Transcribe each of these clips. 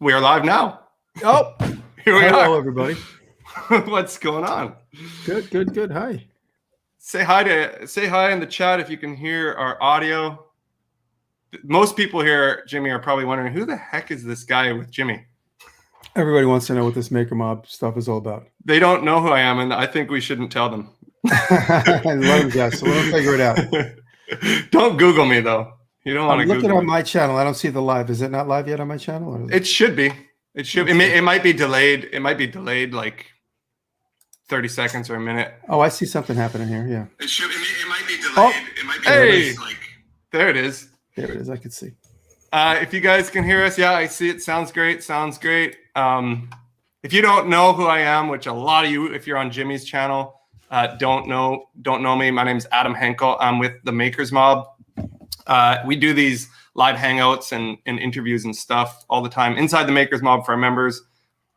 We are live now. Oh, here we hello, are. everybody. What's going on? Good. Hi. Say hi in the chat if you can hear our audio. Most people here, Jimmy, are probably wondering who the heck is this guy with Jimmy? Everybody wants to know what this Maker Mob stuff is all about. They don't know who I am, and I think we shouldn't tell them. Let them guess. So let them figure it out. Don't Google me though. You don't want to. I'm looking Google on me. my channel. I don't see the live. Is it not live yet on my channel? Or It should be. It should. It might be delayed. It might be delayed like 30 seconds or a minute. Oh, I see something happening here. Yeah. It should. It might be delayed. Oh, it might be delayed. Like there it is. There it is. I can see. If you guys can hear us, yeah, I see it. Sounds great. If you don't know who I am, which a lot of you, if you're on Jimmy's channel, don't know me. My name's Adam Henkel. I'm with the Makers Mob. We do these live hangouts and interviews and stuff all the time inside the Makers Mob for our members.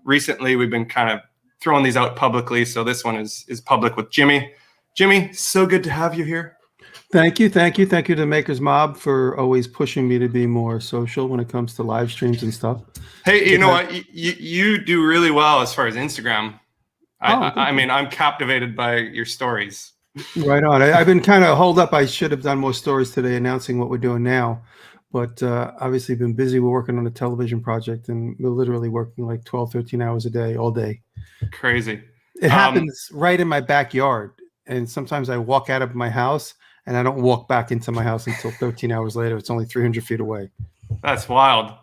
Recently, we've been kind of throwing these out publicly, so this one is public with Jimmy. Jimmy, so good to have you here. Thank you to the Makers Mob for always pushing me to be more social when it comes to live streams and stuff. Hey, you know what? You do really well as far as Instagram. I mean, I'm captivated by your stories. Right on. I've been kind of holed up. I should have done more stories today announcing what we're doing now, but obviously been busy. We're working on a television project, and we're literally working like 12, 13 hours a day, all day. Crazy. It happens right in my backyard, and sometimes I walk out of my house, and I don't walk back into my house until 13 hours later. It's only 300 feet away. That's wild.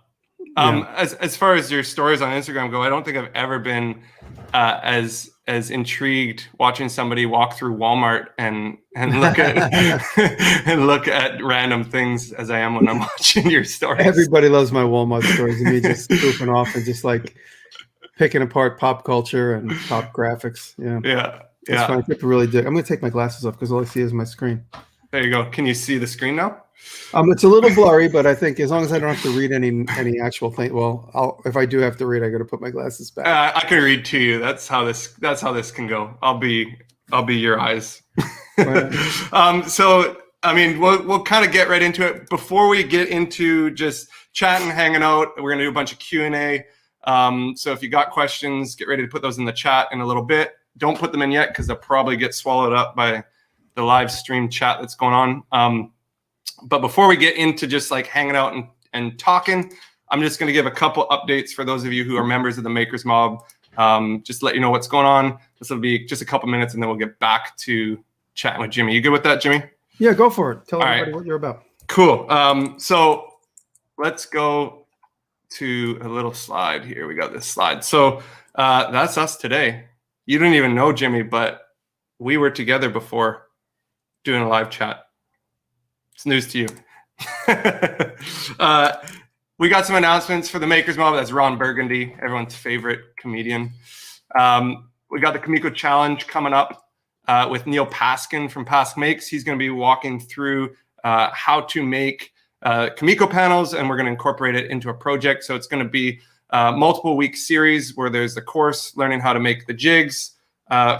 Yeah. As far as your stories on Instagram go, I don't think I've ever been as intrigued watching somebody walk through Walmart and look at and look at random things as I am when I'm watching your stories. Everybody loves my Walmart stories and me just goofing off and just like picking apart pop culture and pop graphics. Yeah. It's fun. People really do. I'm gonna take my glasses off because all I see is my screen. There you go. Can you see the screen now? It's a little blurry, but I think as long as I don't have to read any actual thing, well, if I do have to read, I got to put my glasses back. I can read to you. That's how this can go. I'll be your eyes. Right. So I mean, we'll kind of get right into it. Before we get into just chatting, hanging out, we're gonna do a bunch of Q&A. So if you got questions, get ready to put those in the chat in a little bit. Don't put them in yet because they'll probably get swallowed up by the live stream chat that's going on. But before we get into just like hanging out and talking, I'm just going to give a couple updates for those of you who are members of the Makers Mob. Just to let you know what's going on. This will be just a couple minutes, and then we'll get back to chatting with Jimmy. You good with that, Jimmy? Yeah, go for it. Tell All everybody right. what you're about. Cool. So let's go to a little slide here. We got this slide. So that's us today. You didn't even know Jimmy, but we were together before doing a live chat. It's news to you. We got some announcements for the Makers Mob. That's Ron Burgundy, everyone's favorite comedian. We got the Kimiko Challenge coming up with Neil Paskin from Pask Makes. He's going to be walking through how to make Kimiko panels, and we're going to incorporate it into a project. So it's going to be a multiple week series where there's the course, learning how to make the jigs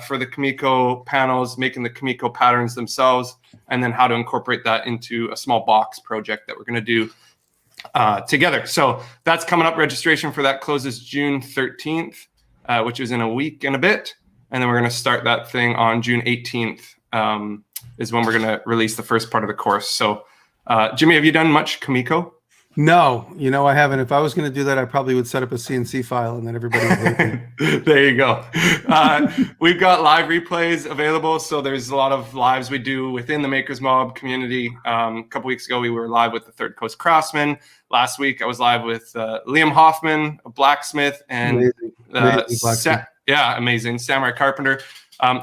for the Kimiko panels, making the Kimiko patterns themselves, and then how to incorporate that into a small box project that we're going to do together. So that's coming up. Registration for that closes June 13th, which is in a week and a bit. And then we're going to start that thing on June 18th is when we're going to release the first part of the course. So Jimmy, have you done much Kimiko? No, I haven't. If I was going to do that, I probably would set up a CNC file and then everybody would hate me. There you go. We've got live replays available. So there's a lot of lives we do within the Makers Mob community. A couple weeks ago, we were live with the Third Coast Craftsman. Last week, I was live with Liam Hoffman, a blacksmith, and amazing Samurai Carpenter.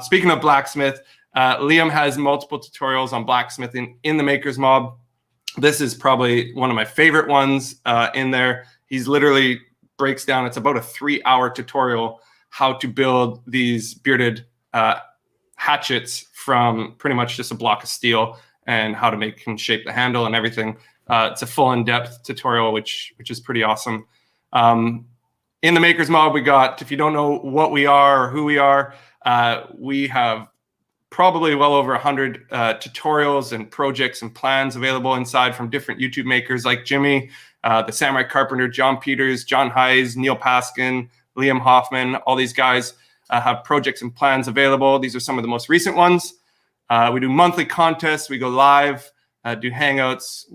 Speaking of blacksmith, Liam has multiple tutorials on blacksmithing in the Makers Mob. This is probably one of my favorite ones in there. He's literally breaks down, it's about a 3-hour tutorial, how to build these bearded hatchets from pretty much just a block of steel and how to make and shape the handle and everything. It's a full in-depth tutorial, which is pretty awesome. In the Makers Mob, we got, if you don't know what we are or who we are, we have probably well over 100 tutorials and projects and plans available inside from different YouTube makers like Jimmy, the Samurai Carpenter, John Peters, John Hayes, Neil Paskin, Liam Hoffman. All these guys have projects and plans available. These are some of the most recent ones. We do monthly contests. We go live, do hangouts.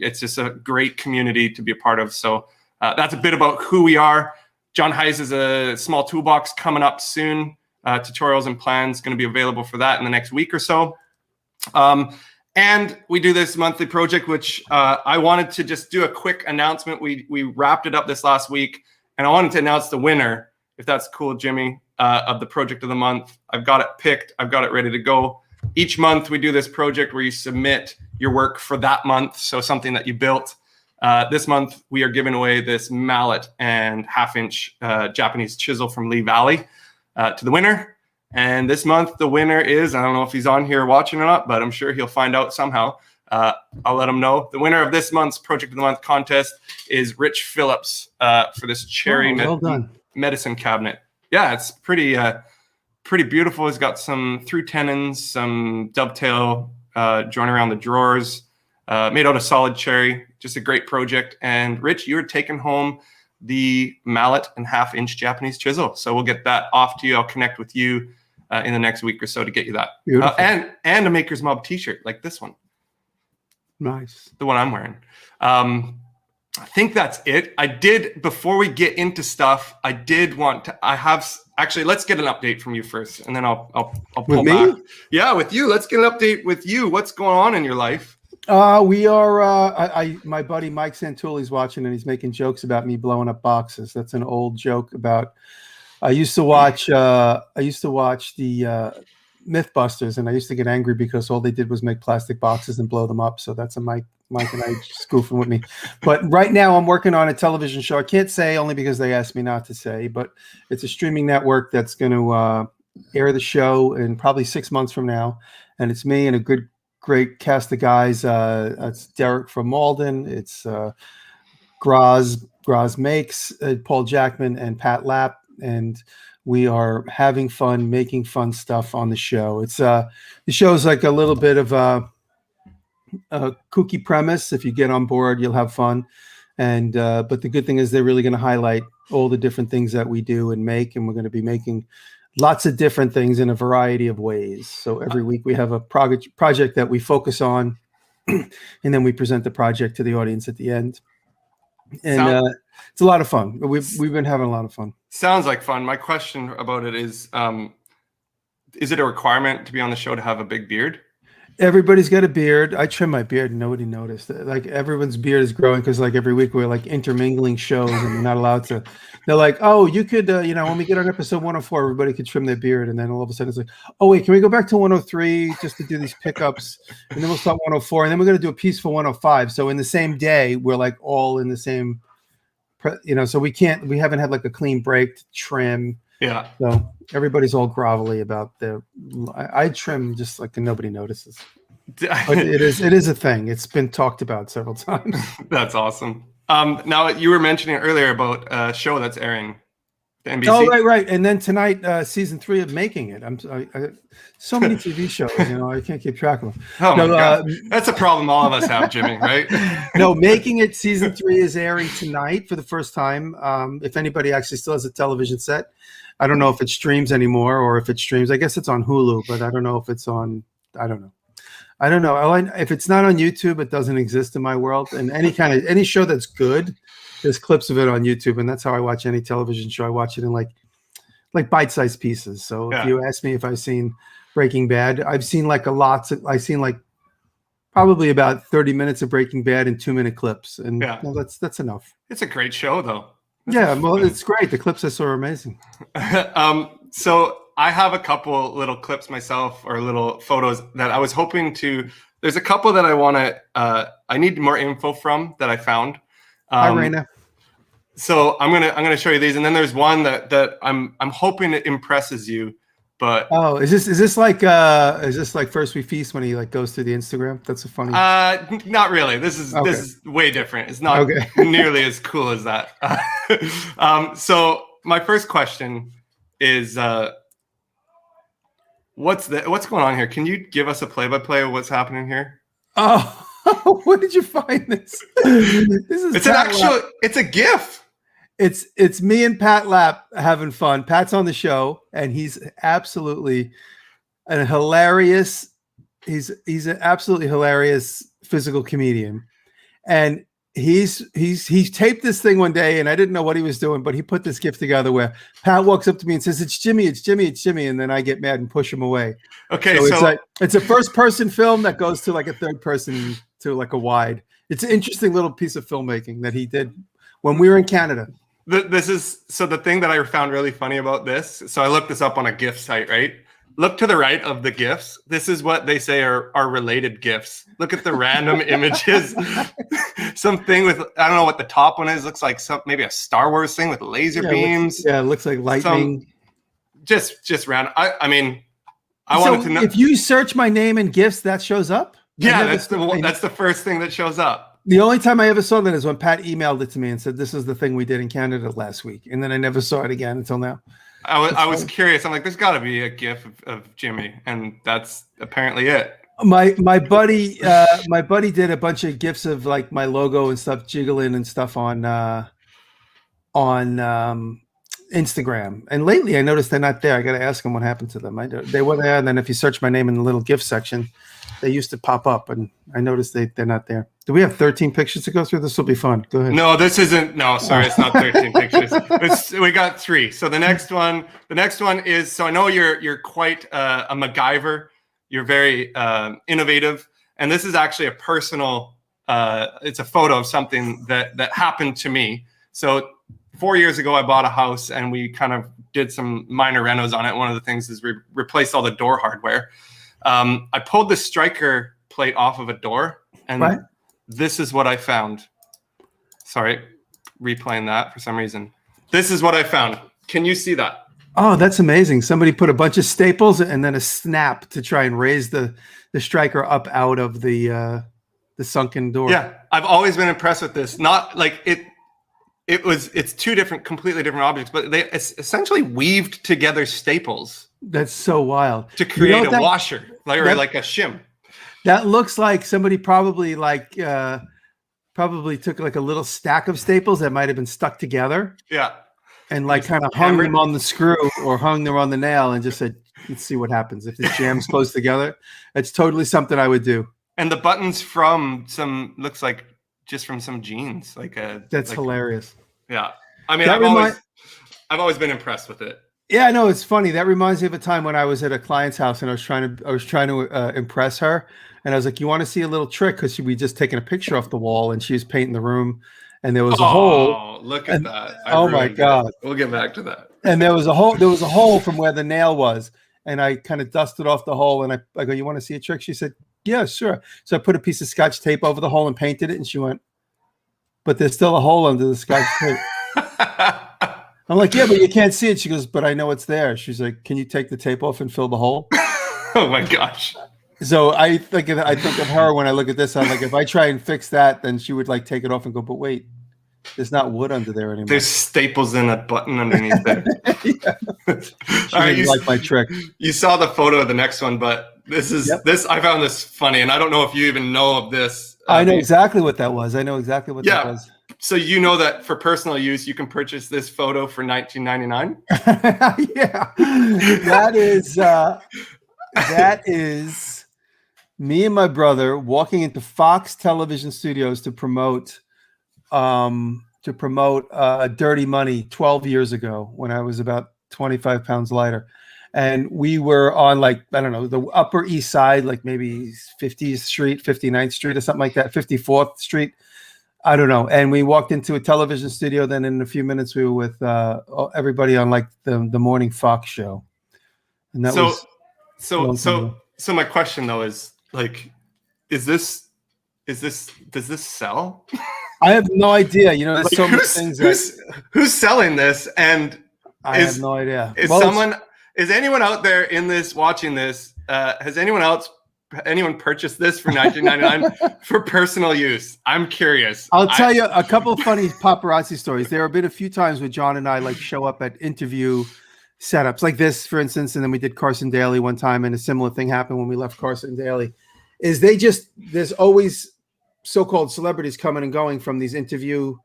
It's just a great community to be a part of. So that's a bit about who we are. John Hayes is a small toolbox coming up soon. Tutorials and plans going to be available for that in the next week or so. And we do this monthly project, which I wanted to just do a quick announcement. We wrapped it up this last week, and I wanted to announce the winner, if that's cool, Jimmy, of the project of the month. I've got it picked. I've got it ready to go. Each month we do this project where you submit your work for that month, so something that you built. This month we are giving away this mallet and 1/2-inch Japanese chisel from Lee Valley to the winner. And this month the winner is, I don't know if he's on here watching or not, but I'm sure he'll find out somehow. I'll let him know. The winner of this month's Project of the Month contest is Rich Phillips for this cherry medicine cabinet. Yeah, it's pretty beautiful. It's got some through tenons, some dovetail joint around the drawers, made out of solid cherry. Just a great project. And Rich, you're taking home the mallet and 1/2-inch Japanese chisel. So we'll get that off to you. I'll connect with you in the next week or so to get you that. And a Maker's Mob t-shirt like this one. Nice. The one I'm wearing. I think that's it. Before we get into stuff, actually, let's get an update from you first, and then I'll pull back. Yeah, with you. Let's get an update with you. What's going on in your life? We are. My buddy Mike Santuli's watching, and he's making jokes about me blowing up boxes. That's an old joke about. I used to watch the Mythbusters, and I used to get angry because all they did was make plastic boxes and blow them up. So that's a Mike and I just goofing with me. But right now I'm working on a television show. I can't say only because they asked me not to say, but it's a streaming network that's going to air the show in probably 6 months from now. And it's me and a great cast of guys. It's Derek from Malden. It's Graz Makes, Paul Jackman, and Pat Lapp. And we are having fun, making fun stuff on the show. It's the show's like a little bit of a kooky premise. If you get on board, you'll have fun. And but the good thing is they're really going to highlight all the different things that we do and make, and we're going to be making lots of different things in a variety of ways. So every week we have a project that we focus on, and then we present the project to the audience at the end. And it's a lot of fun. We've been having a lot of fun. Sounds like fun. My question about it is it a requirement to be on the show to have a big beard? Everybody's got a beard. I trim my beard and nobody noticed. Like everyone's beard is growing because like every week we're like intermingling shows and we're not allowed to. They're like, oh, you could, when we get on episode 104, everybody could trim their beard. And then all of a sudden it's like, oh, wait, can we go back to 103 just to do these pickups? And then we'll start 104 and then we're going to do a piece for 105. So in the same day, we're like all in the same, so we haven't had like a clean break to trim. Yeah. So everybody's all grovelly about I trim just like nobody notices. But it is a thing. It's been talked about several times. That's awesome. Now you were mentioning earlier about a show that's airing. The NBC. Oh, right. And then tonight, season 3 of Making It. So many TV shows, I can't keep track of them. Oh my God. That's a problem all of us have, Jimmy, right? No, Making It season 3 is airing tonight for the first time. If anybody actually still has a television set, I don't know if it streams anymore or if it streams. I guess it's on Hulu, but I don't know if it's on. I don't know. If it's not on YouTube, it doesn't exist in my world. And any show that's good, there's clips of it on YouTube, and that's how I watch any television show. I watch it in like bite-sized pieces. So if you ask me if I've seen Breaking Bad, I've seen I've seen like probably about 30 minutes of Breaking Bad in 2-minute clips, and that's enough. It's a great show, though. It's great. The clips I saw are amazing. So I have a couple little clips myself, or little photos that I was hoping to. There's a couple that I want to. I need more info from that I found. Hi, Raina. So I'm gonna show you these, and then there's one that I'm hoping it impresses you. But is this like First We Feast when he like goes through the Instagram? That's a funny. Not really. This is way different. It's not nearly as cool as that. So my first question is, What's going on here? Can you give us a play-by-play of what's happening here? Oh, where did you find this? This is it's a GIF. It's me and Pat Lapp having fun. Pat's on the show, and he's absolutely an hilarious. He's an absolutely hilarious physical comedian, and he's taped this thing one day, and I didn't know what he was doing, but he put this GIF together where Pat walks up to me and says, "It's Jimmy, it's Jimmy, it's Jimmy," and then I get mad and push him away. Okay, so it's a first-person film that goes to like a third person to like a wide. It's an interesting little piece of filmmaking that he did when we were in Canada. The thing that I found really funny about this. So I looked this up on a GIF site, right? Look to the right of the GIFs. This is what they say are related GIFs. Look at the random images. Something with, I don't know what the top one is. Looks like maybe a Star Wars thing with laser beams. It looks like lightning. Just random. I wanted to know. If you search my name in GIFs, that shows up? Yeah, that's the first thing that shows up. The only time I ever saw that is when Pat emailed it to me and said, "This is the thing we did in Canada last week," and then I never saw it again until now. I was curious. I'm like, there's got to be a GIF of Jimmy, and that's apparently it. My buddy did a bunch of GIFs of like my logo and stuff jiggling and stuff on Instagram. And lately, I noticed they're not there. I got to ask him what happened to them. They were there, and then if you search my name in the little GIF section, they used to pop up, and I noticed they're not there. Do we have 13 pictures to go through? This will be fun. Go ahead. No, this isn't. No, sorry, it's not 13 pictures. We got 3. So the next one is. So I know you're quite a MacGyver. You're very innovative, and this is actually a personal. It's a photo of something that happened to me. So 4 years ago, I bought a house, and we kind of did some minor renos on it. One of the things is we replaced all the door hardware. I pulled the striker plate off of a door, and this is what I found. Sorry, replaying that for some reason. This is what I found. Can you see that? Oh, that's amazing. Somebody put a bunch of staples and then a snap to try and raise the striker up out of the sunken door. Yeah, I've always been impressed with this. Not like it's 2 completely different objects, but they essentially weaved together staples. That's so wild. To create a washer, like a shim. That looks like somebody probably took like a little stack of staples that might have been stuck together. Yeah. And like kind of hung them on the screw or hung them on the nail and just said, let's see what happens if this jams close together. It's totally something I would do. And the buttons from looks like just from some jeans. That's hilarious. Yeah. I mean, I've always been impressed with it. Yeah, no, it's funny. That reminds me of a time when I was at a client's house and I was trying to impress her. And I was like, "You want to see a little trick?" Because we just taken a picture off the wall and she was painting the room, and there was a hole. Oh, look at that! Oh my God! We'll get back to that. And there was a hole. There was a hole from where the nail was, and I kind of dusted off the hole. And I go, "You want to see a trick?" She said, "Yeah, sure." So I put a piece of Scotch tape over the hole and painted it. And she went, "But there's still a hole under the Scotch tape." I'm like, "Yeah, but you can't see it." She goes, "But I know it's there." She's like, "Can you take the tape off and fill the hole?" Oh my gosh. So I think of her when I look at this. I'm like, if I try and fix that, then she would like take it off and go, "But wait, there's not wood under there anymore. There's staples in a button underneath there." All right, you like my trick. You saw the photo of the next one, but this I found this funny, and I don't know if you even know of this. I know exactly what that was. That was. So you know that for personal use, you can purchase this photo for $19.99. Yeah, that is me and my brother walking into Fox Television Studios to promote Dirty Money 12 years ago when I was about 25 pounds lighter. And we were on the Upper East Side, like maybe 50th Street, 59th Street or something like that, 54th Street. I don't know. And we walked into a television studio. Then in a few minutes, we were with everybody on like the morning Fox show. And that So my question though is like, does this sell? I have no idea. You know, there's so many things. Who's selling this? And I have no idea. Is anyone out there in this watching this? Has anyone purchased this for $19.99 for personal use? I'm curious. I'll tell you a couple of funny paparazzi stories. There have been a few times where John and I show up at interview setups like this, for instance, and then we did Carson Daly one time, and a similar thing happened when we left Carson Daly. Is there's always so-called celebrities coming and going from these interview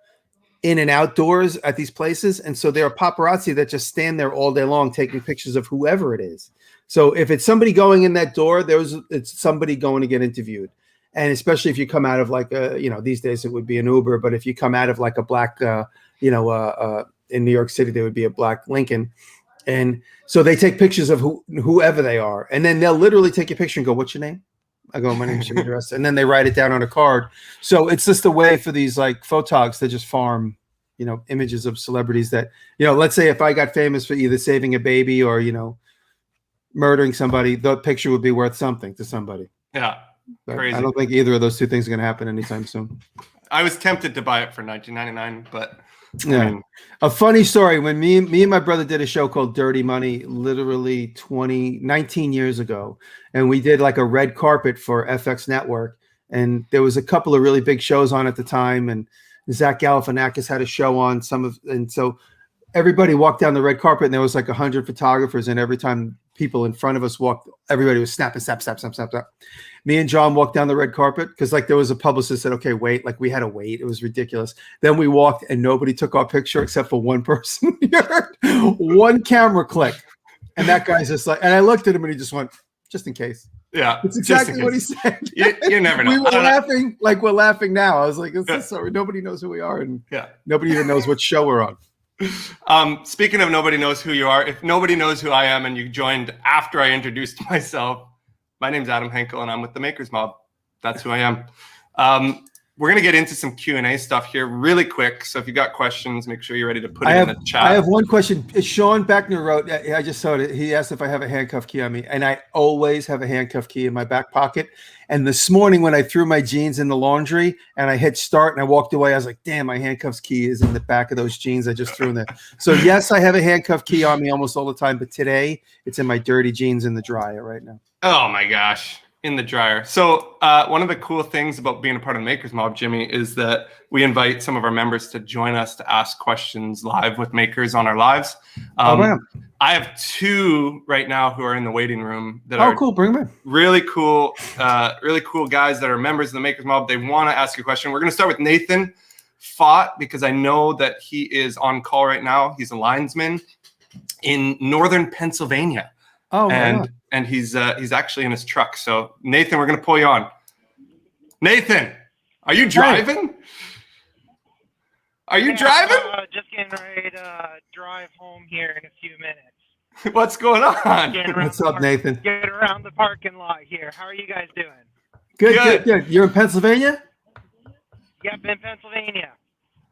in and outdoors at these places, and so there are paparazzi that just stand there all day long taking pictures of whoever it is. So if it's somebody going in that door, it's somebody going to get interviewed. And especially if you come out of like these days it would be an Uber, but if you come out of like a black, in New York City, there would be a black Lincoln. And so they take pictures of whoever they are. And then they'll literally take a picture and go, "What's your name?" I go, "My name is Jimmy DiResta." And then they write it down on a card. So it's just a way for these like photogs to just farm, images of celebrities that, let's say if I got famous for either saving a baby or, murdering somebody, the picture would be worth something to somebody. Yeah. But crazy. I don't think either of those two things are going to happen anytime soon. I was tempted to buy it for $19.99, but yeah. I mean, a funny story, when me and my brother did a show called Dirty Money, literally 19 years ago, and we did like a red carpet for FX Network, and there was a couple of really big shows on at the time, and Zach Galifianakis had a show on and so everybody walked down the red carpet, and there was like 100 photographers, and every time people in front of us walked, everybody was snapping, snap. Me and John walked down the red carpet because like there was a publicist said, "Okay, wait." Like we had to wait. It was ridiculous. Then we walked and nobody took our picture except for one person. One camera click. And that guy's just like, and I looked at him and he just went, "Just in case." Yeah. It's exactly what he said. You never know. We were laughing like we're laughing now. I was like, nobody knows who we are. And nobody even knows what show we're on. Speaking of nobody knows who you are, if nobody knows who I am and you joined after I introduced myself, my name's Adam Henkel and I'm with the Makers Mob. That's who I am. We're going to get into some Q&A stuff here really quick. So if you got questions, make sure you're ready to put it in the chat. I have one question. Sean Beckner wrote, I just saw it. He asked if I have a handcuff key on me, and I always have a handcuff key in my back pocket. And this morning when I threw my jeans in the laundry and I hit start and I walked away, I was like, "Damn, my handcuffs key is in the back of those jeans I just threw in there." So yes, I have a handcuff key on me almost all the time, but today it's in my dirty jeans in the dryer right now. Oh my gosh. In the dryer. So one of the cool things about being a part of the Makers Mob, Jimmy, is that we invite some of our members to join us to ask questions live with makers on our lives. I have two right now who are in the waiting room that are cool. Bring them in. Really cool guys that are members of the Makers Mob. They want to ask a question. We're going to start with Nathan Fott because I know that he is on call right now. He's a linesman in northern Pennsylvania. Oh, wow. And he's actually in his truck. So Nathan, we're gonna pull you on. Nathan, are you driving? Are you driving? Just getting ready to drive home here in a few minutes. What's going on? What's up, Nathan? Get around the parking lot here. How are you guys doing? Good. You're in Pennsylvania? Yep, in Pennsylvania.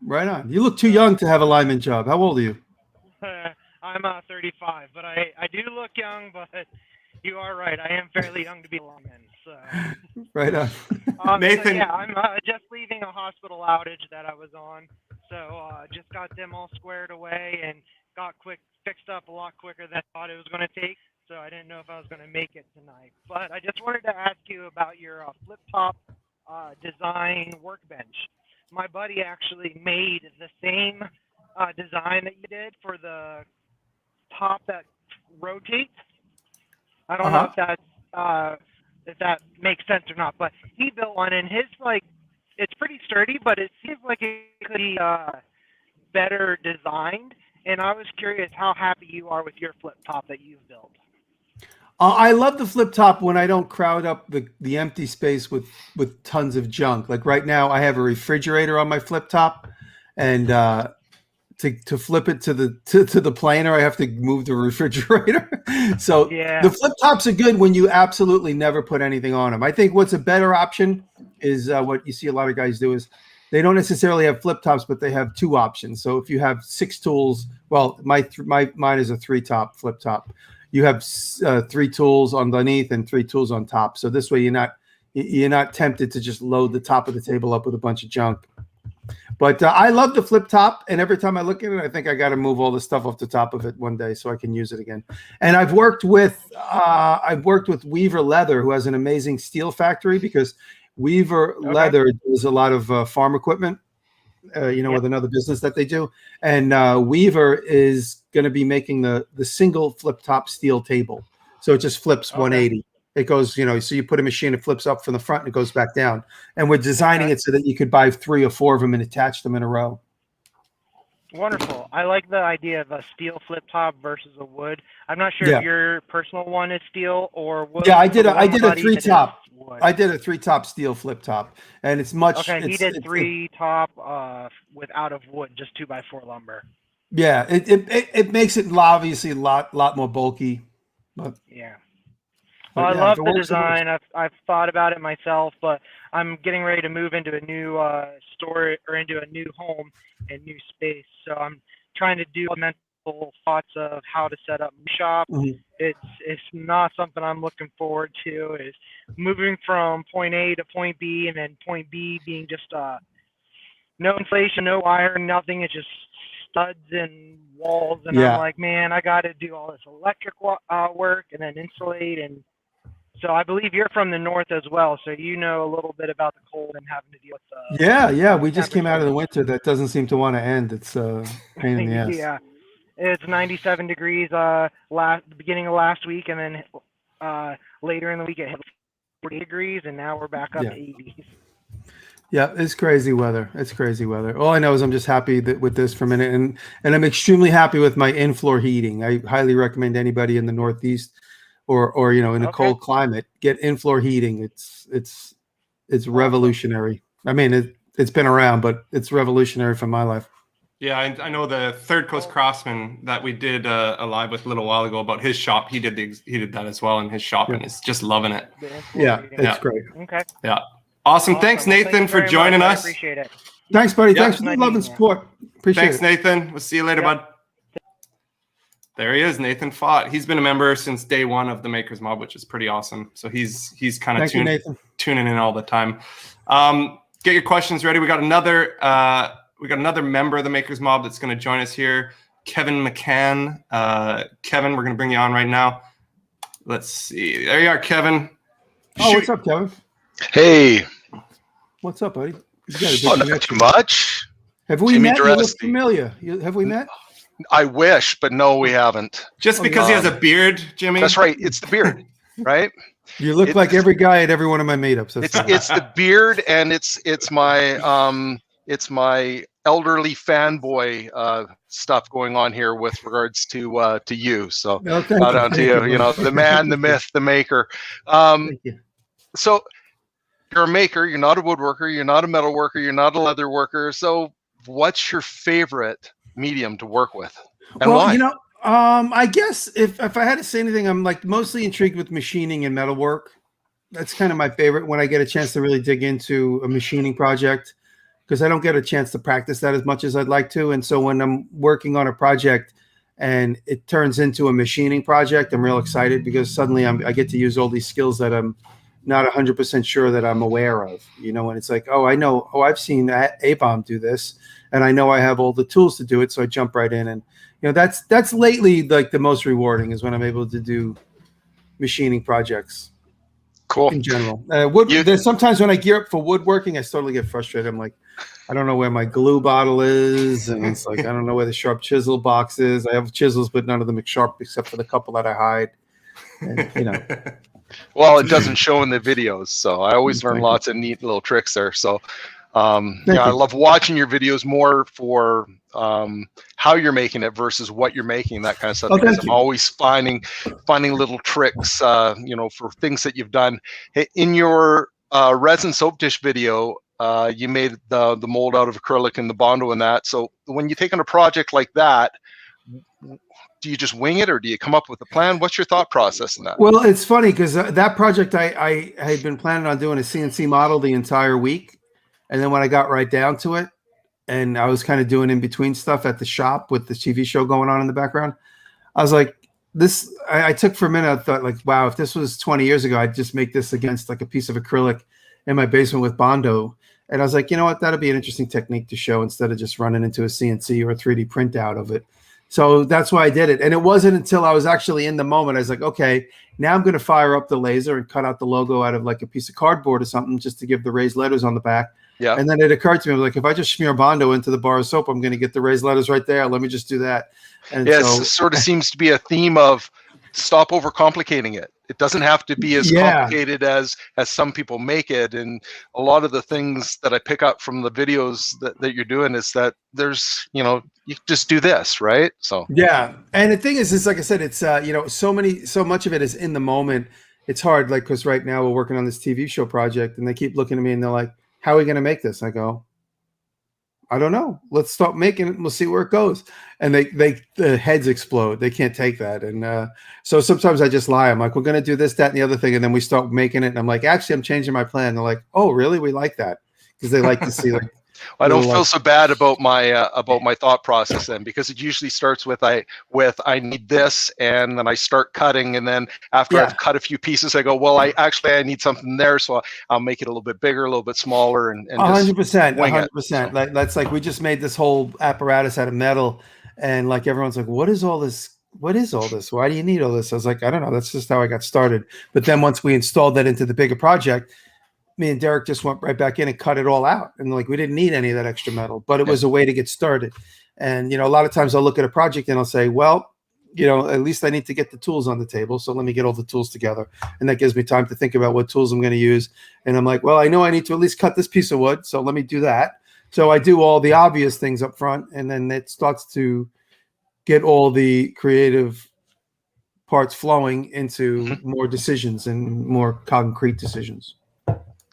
Right on. You look too young to have a lineman job. How old are you? I'm 35, but I do look young, but you are right. I am fairly young to be a lineman. So. Right on. Nathan. So yeah, I'm just leaving a hospital outage that I was on. So just got them all squared away and got fixed up a lot quicker than I thought it was going to take. So I didn't know if I was going to make it tonight. But I just wanted to ask you about your flip-top design workbench. My buddy actually made the same design that you did for the top that rotates. I don't know if that makes sense or not, but he built one, and his it's pretty sturdy, but it seems like it could be better designed. And I was curious how happy you are with your flip top that you've built. I love the flip top when I don't crowd up the empty space with tons of junk. Like right now, I have a refrigerator on my flip top, and to flip it to the planer, I have to move the refrigerator. So the flip tops are good when you absolutely never put anything on them. I think what's a better option is what you see a lot of guys do is they don't necessarily have flip tops, but they have two options. So if you have 6 tools, well, mine is a 3-top flip top. You have 3 tools underneath and 3 tools on top. So this way you're not tempted to just load the top of the table up with a bunch of junk. But I love the flip top, and every time I look at it, I think I got to move all the stuff off the top of it one day so I can use it again. And I've worked with Weaver Leather, who has an amazing steel factory, because Weaver Leather does a lot of farm equipment. with another business that they do. And Weaver is going to be making the single flip top steel table. So it just flips 180. It goes, so you put a machine, it flips up from the front and it goes back down. And we're designing it so that you could buy 3 or 4 of them and attach them in a row. Wonderful. I like the idea of a steel flip top versus a wood. I'm not sure if your personal one is steel or wood. Yeah, I did a 3-top. I did a 3-top steel flip top, and it's much. Okay, he did 3-top out of wood, just 2x4 lumber. Yeah, it makes it obviously a lot more bulky. But yeah. Well, I love the design. I've thought about it myself, but I'm getting ready to move into a new store or into a new home and new space. So I'm trying to do mental thoughts of how to set up my shop. Mm-hmm. It's not something I'm looking forward to. Is moving from point A to point B, and then point B being just no insulation, no iron, nothing. It's just studs and walls, and I'm like, man, I got to do all this electric work and then insulate. And so I believe you're from the north as well, so you know a little bit about the cold and having to deal with yeah. We just came out of the winter that doesn't seem to want to end. It's pain in the ass. Yeah, it's 97 degrees the beginning of last week, and then later in the week it hit 40 degrees, and now we're back up to 80s. Yeah, it's crazy weather. All I know is I'm just happy with this for a minute, and I'm extremely happy with my in-floor heating. I highly recommend anybody in the Northeast or in a cold climate, get in-floor heating. It's revolutionary. I mean, it's been around, but it's revolutionary for my life. Yeah, I know the Third Coast Craftsman that we did a live with a little while ago about his shop. He did that as well in his shop, and is just loving it. Yeah, it's great. Okay. Yeah. Awesome. Thanks, Nathan, for joining us. I appreciate it. Thanks, buddy. Thanks for the love and support. Appreciate it. Thanks, Nathan. We'll see you later, bud. There he is, Nathan Fott. He's been a member since day one of the Makers Mob, which is pretty awesome. So he's kind of tuning in all the time. Get your questions ready. We got another member of the Makers Mob that's going to join us here, Kevin McCann. Kevin, we're going to bring you on right now. Let's see. There you are, Kevin. What's up, Kevin? Hey. What's up, buddy? Not too much. Have we Jimmy met? DiResta. You look familiar. Have we met? I wish, but no, we haven't. Just because he has a beard, Jimmy? That's right. It's the beard, right? You look like every guy at every one of my meetups. It's the beard, and it's my elderly fanboy stuff going on here with regards to you. So shout out to you. The man, the myth, the maker. Thank you. So you're a maker. You're not a woodworker. You're not a metal worker. You're not a leather worker. So what's your favorite medium to work with, and why? I guess if I had to say anything, I'm like mostly intrigued with machining and metalwork. That's kind of my favorite when I get a chance to really dig into a machining project, because I don't get a chance to practice that as much as I'd like to. And so when I'm working on a project and it turns into a machining project, I'm real excited because suddenly I get to use all these skills that I'm not 100% sure that I'm aware of, and it's like, I've seen A-Bomb do this, and I know I have all the tools to do it. So I jump right in, and that's lately like the most rewarding is when I'm able to do machining projects. Cool. In general, there's sometimes when I gear up for woodworking, I totally get frustrated. I'm like, I don't know where my glue bottle is, and it's like I don't know where the sharp chisel box is. I have chisels, but none of them are sharp except for the couple that I hide. And, Well, it doesn't show in the videos, so I always learn lots of neat little tricks there. So, I love watching your videos more for how you're making it versus what you're making, that kind of stuff. Because I'm always finding little tricks, for things that you've done. Hey, in your resin soap dish video, you made the mold out of acrylic and the Bondo and that. So when you take on a project like that, do you just wing it, or do you come up with a plan? What's your thought process in that? Well, it's funny because that project I had been planning on doing a CNC model the entire week. And then when I got right down to it, and I was kind of doing in between stuff at the shop with the TV show going on in the background, I was like, I took for a minute, I thought like, wow, if this was 20 years ago, I'd just make this against like a piece of acrylic in my basement with Bondo. And I was like, you know what, that'd be an interesting technique to show instead of just running into a CNC or a 3D printout of it. So that's why I did it. And it wasn't until I was actually in the moment, I was like, okay, now I'm going to fire up the laser and cut out the logo out of like a piece of cardboard or something just to give the raised letters on the back. Yeah. And then it occurred to me, I was like, if I just smear Bondo into the bar of soap, I'm going to get the raised letters right there. Let me just do that. And Yes, so, it sort of seems to be a theme of stop overcomplicating it. It doesn't have to be as yeah, complicated as some people make it. And a lot of the things that I pick up from the videos that you're doing is that there's, you know, you just do this, right? So yeah. And the thing is like I said, it's, you know, so much of it is in the moment. It's hard, like, because right now we're working on this TV show project and they keep looking at me and they're like, how are we going to make this? I go, I don't know. Let's start making it and we'll see where it goes. And the heads explode. They can't take that. And so sometimes I just lie. I'm like, we're going to do this, that, and the other thing. And then we start making it. And I'm like, actually, I'm changing my plan. They're like, oh, really? We like that. Because they like to see like. I don't feel so bad about my thought process then, because it usually starts with I need this, and then I start cutting, and then after I've cut a few pieces, I go, well, I need something there, so I'll make it a little bit bigger, a little bit smaller, and 100%, wing it. 100%. So. Like that's like we just made this whole apparatus out of metal, and like everyone's like, what is all this? What is all this? Why do you need all this? I was like, I don't know. That's just how I got started. But then once we installed that into the bigger project, me and Derek just went right back in and cut it all out. And like, we didn't need any of that extra metal, but it was a way to get started. And, you know, a lot of times I'll look at a project and I'll say, well, you know, at least I need to get the tools on the table. So let me get all the tools together. And that gives me time to think about what tools I'm going to use. And I'm like, well, I know I need to at least cut this piece of wood. So let me do that. So I do all the obvious things up front, and then it starts to get all the creative parts flowing into more decisions and more concrete decisions.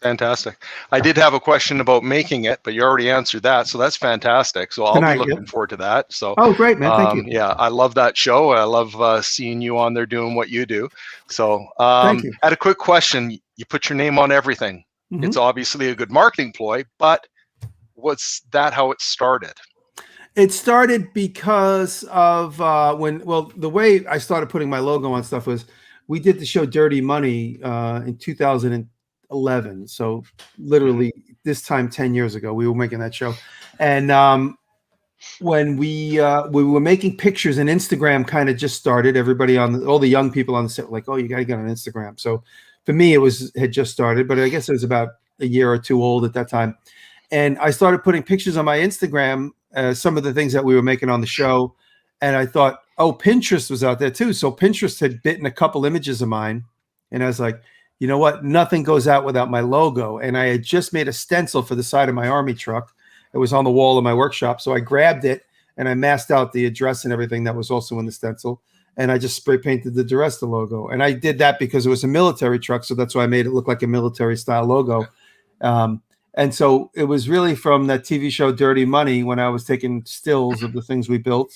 Fantastic. I did have a question about making it, but you already answered that, so that's fantastic. So I'll be looking forward to that. So oh, great, man! Thank you. Yeah, I love that show. I love seeing you on there doing what you do. So thank you. I had a quick question. You put your name on everything. It's obviously a good marketing ploy, but was that how it started? It started because of the way I started putting my logo on stuff was we did the show Dirty Money in 2011. So literally this time 10 years ago, we were making that show. And when we were making pictures and Instagram kind of just started, everybody all the young people on the set were like, oh, you got to get on Instagram. So for me, it had just started, but I guess it was about a year or two old at that time. And I started putting pictures on my Instagram, some of the things that we were making on the show. And I thought, oh, Pinterest was out there too. So Pinterest had bitten a couple images of mine. And I was like, you know what? Nothing goes out without my logo. And I had just made a stencil for the side of my army truck. It was on the wall of my workshop. So I grabbed it and I masked out the address and everything that was also in the stencil. And I just spray painted the DiResta logo. And I did that because it was a military truck. So that's why I made it look like a military style logo. And so it was really from that TV show Dirty Money when I was taking stills of the things we built.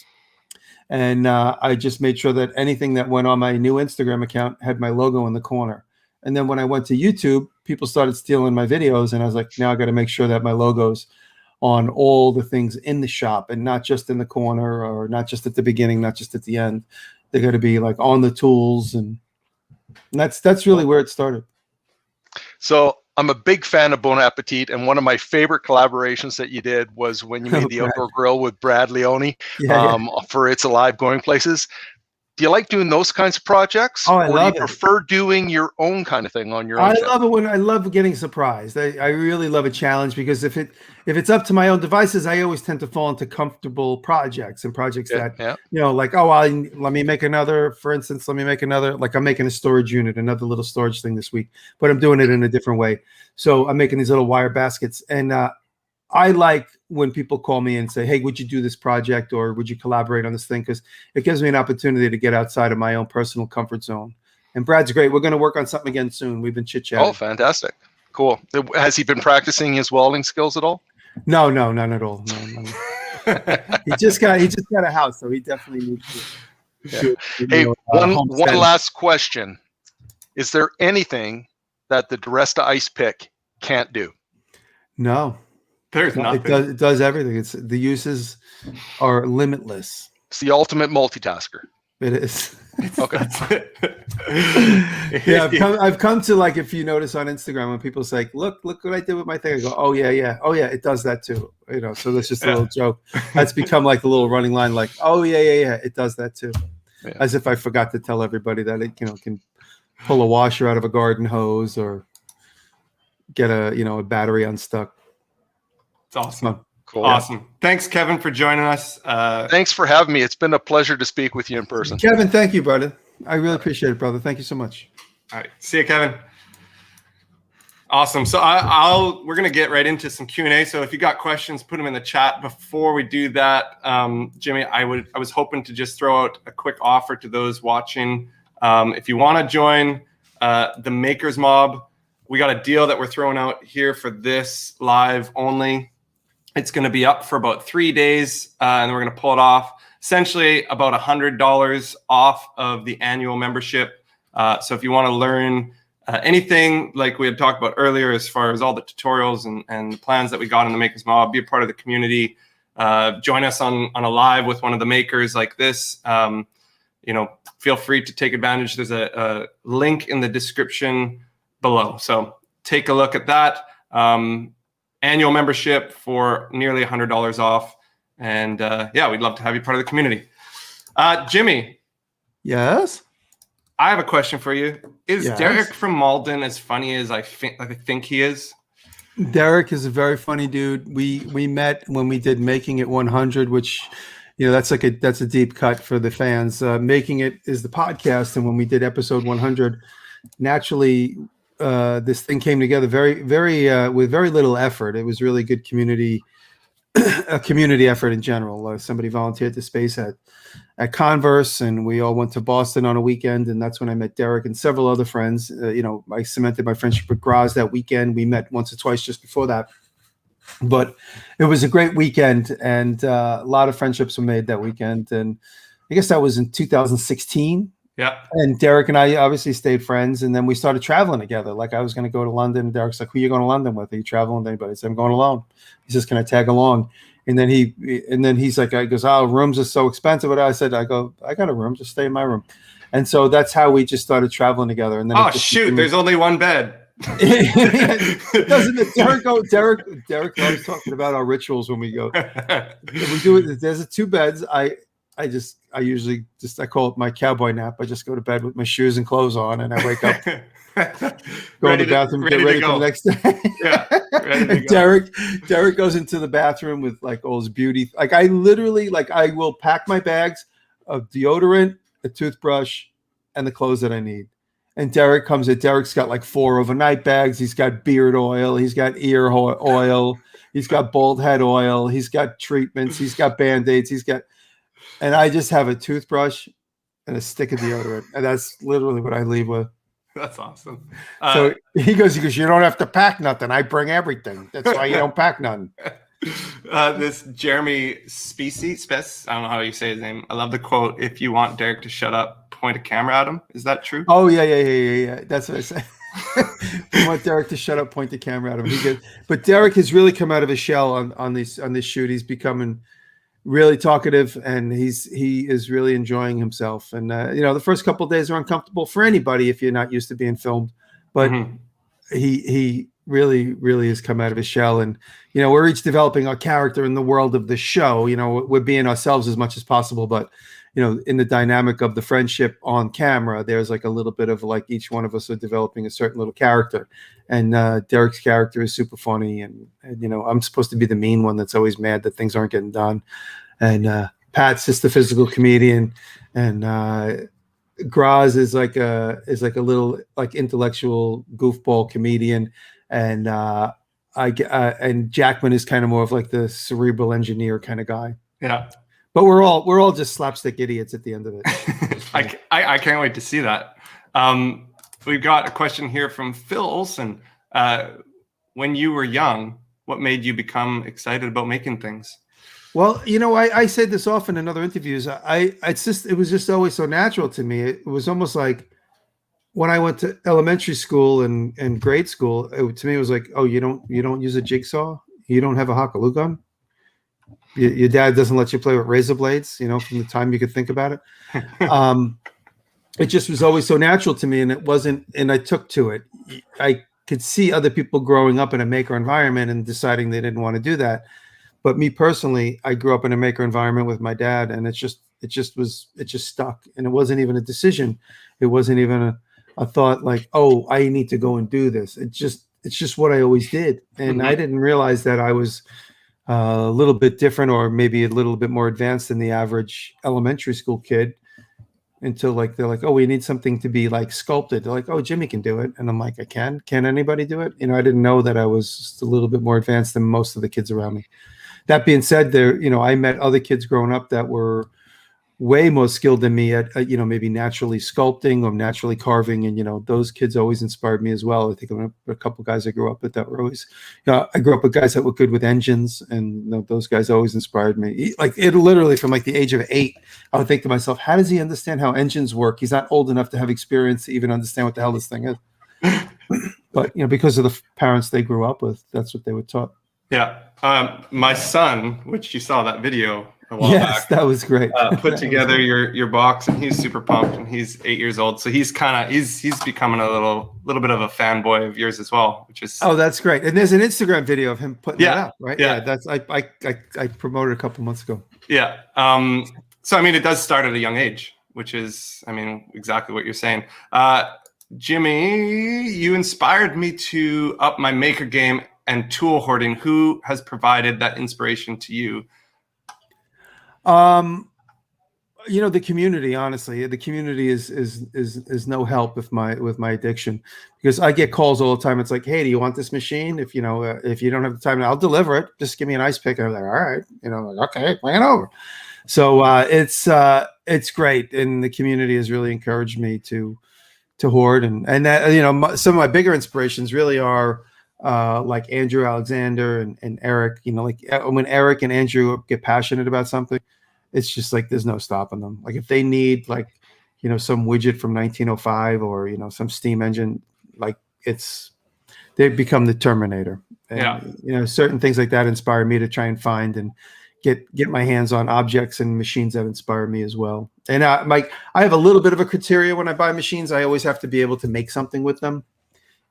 And I just made sure that anything that went on my new Instagram account had my logo in the corner. And then when I went to YouTube, people started stealing my videos. And I was like, now I got to make sure that my logo's on all the things in the shop and not just in the corner or not just at the beginning, not just at the end. They got to be like on the tools. And that's really where it started. So I'm a big fan of Bon Appetit. And one of my favorite collaborations that you did was when you made the outdoor grill with Brad Leone for It's Alive Going Places. Do you like doing those kinds of projects? Oh, I love it. Or do you prefer doing your own kind of thing on your own? I love getting surprised. I really love a challenge because if it's up to my own devices, I always tend to fall into comfortable projects and projects that, you know, like, oh, let me make another, for instance, like I'm making a storage unit, another little storage thing this week, but I'm doing it in a different way. So I'm making these little wire baskets. And I like when people call me and say, hey, would you do this project or would you collaborate on this thing? Because it gives me an opportunity to get outside of my own personal comfort zone. And Brad's great. We're going to work on something again soon. We've been chit-chatting. Oh, fantastic. Cool. Has he been practicing his welding skills at all? No, none at all. No. He just got a house, so he definitely needs to. Hey, one last question. Is there anything that the DiResta ice pick can't do? No. There's nothing. It does everything. The uses are limitless. It's the ultimate multitasker. It is. Okay. Yeah, I've come to, like, if you notice on Instagram when people say, look what I did with my thing, I go, oh yeah, it does that too. You know, so that's just a little joke. That's become like the little running line, like, oh yeah, it does that too. Yeah. As if I forgot to tell everybody that it, you know, can pull a washer out of a garden hose or get a battery unstuck. It's awesome. Cool. Awesome. Thanks, Kevin, for joining us. Thanks for having me. It's been a pleasure to speak with you in person. Kevin, thank you, brother. I really appreciate it, brother. Thank you so much. All right. See you, Kevin. Awesome. So we're going to get right into some Q&A. So if you got questions, put them in the chat. Before we do that, Jimmy, I was hoping to just throw out a quick offer to those watching. If you want to join the Makers Mob, we got a deal that we're throwing out here for this live only. It's going to be up for about 3 days, and we're going to pull it off. Essentially about $100 off of the annual membership. So if you want to learn anything like we had talked about earlier, as far as all the tutorials and the plans that we got in the Makers Mob, be a part of the community, join us on a live with one of the makers like this. Feel free to take advantage. There's a link in the description below. So take a look at that. Annual membership for nearly $100 off. And we'd love to have you part of the community. Jimmy. Yes? I have a question for you. Is Yes. Derek from Malden as funny as I think he is? Derek is a very funny dude. We met when we did Making It 100, which, that's a deep cut for the fans. Making It is the podcast, and when we did episode 100, naturally, this thing came together very, very with very little effort. It was really good a community effort in general. Somebody volunteered to space at Converse, and we all went to Boston on a weekend, and that's when I met Derek and several other friends. I cemented my friendship with Graz that weekend. We met once or twice just before that, but it was a great weekend, and a lot of friendships were made that weekend. And I guess that was in 2016. Yeah. And Derek and I obviously stayed friends, and then we started traveling together. Like I was going to go to London. Derek's like, "Who are you going to London with? Are you traveling with anybody?" I said, "I'm going alone." He says, "Can I tag along?" And then he's like, "I goes, oh, rooms are so expensive." But I said, "I got a room. Just stay in my room." And so that's how we just started traveling together. And then there's only one bed. Doesn't it? Derek loves talking about our rituals when we go. We do it. There's 2 beds. I usually I call it my cowboy nap. I just go to bed with my shoes and clothes on, and I wake up, go to the bathroom, get ready for the next day. Yeah, and Derek goes into the bathroom with like all his beauty. Like I literally, I will pack my bags of deodorant, a toothbrush, and the clothes that I need. And Derek comes in. Derek's got like 4 overnight bags. He's got beard oil. He's got ear oil. He's got bald head oil. He's got treatments. He's got Band-Aids. And I just have a toothbrush and a stick of deodorant. And that's literally what I leave with. That's awesome. So he goes, "You don't have to pack nothing. I bring everything. That's why you don't pack nothing." This Jeremy Spec, I don't know how you say his name. I love the quote, "If you want Derek to shut up, point a camera at him." Is that true? Oh, yeah. That's what I said. You want Derek to shut up, point the camera at him. But Derek has really come out of his shell on this shoot. He's becoming really talkative, and he is really enjoying himself. And the first couple of days are uncomfortable for anybody if you're not used to being filmed, but he really, really has come out of his shell. And we're each developing our character in the world of the show. We're being ourselves as much as possible, but in the dynamic of the friendship on camera, there's like a little bit of like each one of us are developing a certain little character. And Derek's character is super funny. And I'm supposed to be the mean one that's always mad that things aren't getting done. And Pat's just the physical comedian. And Graz is like a little like intellectual goofball comedian. And and Jackman is kind of more of like the cerebral engineer kind of guy. Yeah. But we're all just slapstick idiots at the end of it. I can't wait to see that. We've got a question here from Phil Olson. When you were young, what made you become excited about making things? Well, I said this often in other interviews. It was just always so natural to me. It was almost like when I went to elementary school and grade school, to me it was like, oh, you don't use a jigsaw? You don't have a Hakalu gun? Your dad doesn't let you play with razor blades, from the time you could think about it. It just was always so natural to me, and I took to it. I could see other people growing up in a maker environment and deciding they didn't want to do that. But me personally, I grew up in a maker environment with my dad, and it just stuck. And it wasn't even a decision. It wasn't even a thought like, oh, I need to go and do this. It's just what I always did. And I didn't realize that I was a little bit different, or maybe a little bit more advanced than the average elementary school kid, until like they're like, oh, we need something to be like sculpted. They're like, oh, Jimmy can do it. And I'm like, I can. Can anybody do it? I didn't know that I was just a little bit more advanced than most of the kids around me. That being said, I met other kids growing up that were way more skilled than me at, maybe naturally sculpting or naturally carving. And, those kids always inspired me as well. I think of a couple of guys I grew up with that were always, I grew up with guys that were good with engines, and those guys always inspired me. Like, it literally from like the age of 8, I would think to myself, how does he understand how engines work? He's not old enough to have experience to even understand what the hell this thing is. But, because of the parents they grew up with, that's what they were taught. Yeah. My son, which you saw that video a while back, that was great. Put together your box, and he's super pumped, and he's 8 years old. So he's becoming a little bit of a fanboy of yours as well, which is that's great. And there's an Instagram video of him putting that up, right? Yeah. That's I promoted a couple months ago. Yeah. So it does start at a young age, which is exactly what you're saying. Jimmy, you inspired me to up my maker game and tool hoarding. Who has provided that inspiration to you? The community, honestly, the community is no help with my addiction, because I get calls all the time. It's like, hey, do you want this machine? If you don't have the time, I'll deliver it. Just give me an ice pick. And I'm like, all right, like, okay, bring it over. So it's great, and the community has really encouraged me to hoard, and that some of my bigger inspirations really are like Andrew Alexander and Eric. Like when Eric and Andrew get passionate about something, it's just like there's no stopping them. Like if they need some widget from 1905 or some steam engine, like they've become the Terminator. And, certain things like that inspire me to try and find and get my hands on objects and machines that inspire me as well. And I have a little bit of a criteria when I buy machines. I always have to be able to make something with them,